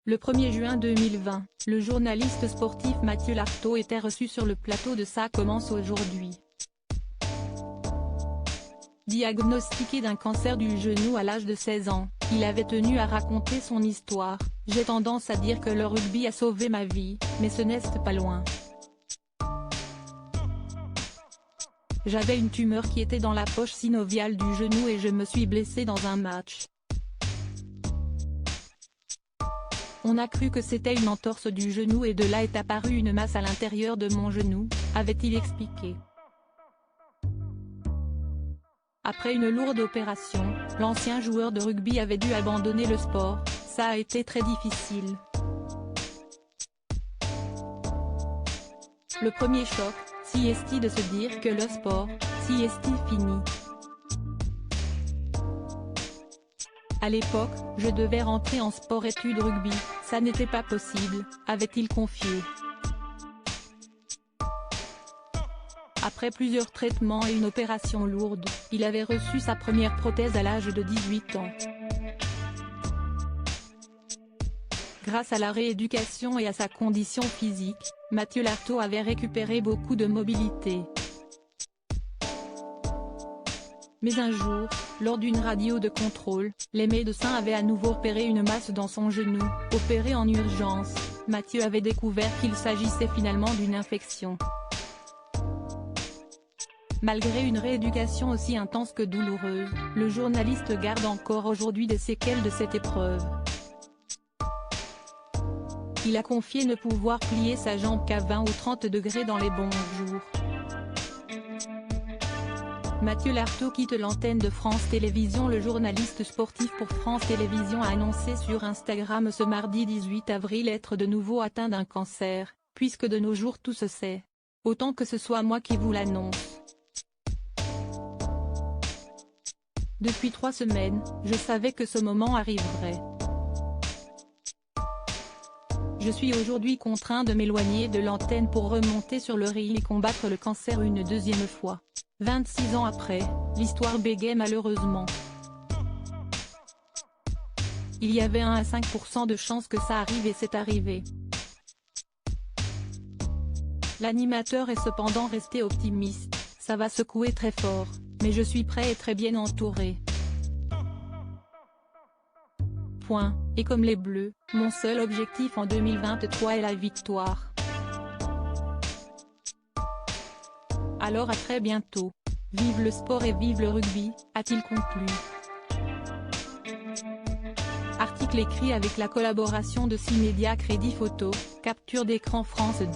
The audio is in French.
Le 1er juin 2020, le journaliste sportif Mathieu Lartaud était reçu sur le plateau de Ça commence aujourd'hui. Diagnostiqué d'un cancer du genou à l'âge de 16 ans, il avait tenu à raconter son histoire. « J'ai tendance à dire que le rugby a sauvé ma vie, mais ce n'est pas loin. J'avais une tumeur qui était dans la poche synoviale du genou et je me suis blessé dans un match. On a cru que c'était une entorse du genou et de là est apparue une masse à l'intérieur de mon genou », avait-il expliqué. Après une lourde opération, l'ancien joueur de rugby avait dû abandonner le sport. Ça a été très difficile. Le premier choc, si est-il de se dire que le sport, si est-il fini. À l'époque, je devais rentrer en sport-études rugby, ça n'était pas possible, avait-il confié. Après plusieurs traitements et une opération lourde, il avait reçu sa première prothèse à l'âge de 18 ans. Grâce à la rééducation et à sa condition physique, Mathieu Lartaud avait récupéré beaucoup de mobilité. Mais un jour, lors d'une radio de contrôle, les médecins avaient à nouveau opéré une masse dans son genou. Opéré en urgence, Mathieu avait découvert qu'il s'agissait finalement d'une infection. Malgré une rééducation aussi intense que douloureuse, le journaliste garde encore aujourd'hui des séquelles de cette épreuve. Il a confié ne pouvoir plier sa jambe qu'à 20 ou 30 degrés dans les bons jours. Mathieu Lartaud quitte l'antenne de France Télévisions. Le journaliste sportif pour France Télévisions a annoncé sur Instagram ce mardi 18 avril être de nouveau atteint d'un cancer, puisque de nos jours tout se sait. Autant que ce soit moi qui vous l'annonce. Depuis 3 semaines, je savais que ce moment arriverait. Je suis aujourd'hui contraint de m'éloigner de l'antenne pour remonter sur le ring et combattre le cancer une deuxième fois. 26 ans après, l'histoire bégaye malheureusement. Il y avait 1 à 5% de chance que ça arrive et c'est arrivé. L'animateur est cependant resté optimiste, ça va secouer très fort, mais je suis prêt et très bien entouré. Point. Et comme les Bleus, mon seul objectif en 2023 est la victoire. Alors à très bientôt. Vive le sport et vive le rugby, a-t-il conclu. Article écrit avec la collaboration de 6 médias. Crédit photo, capture d'écran France 2.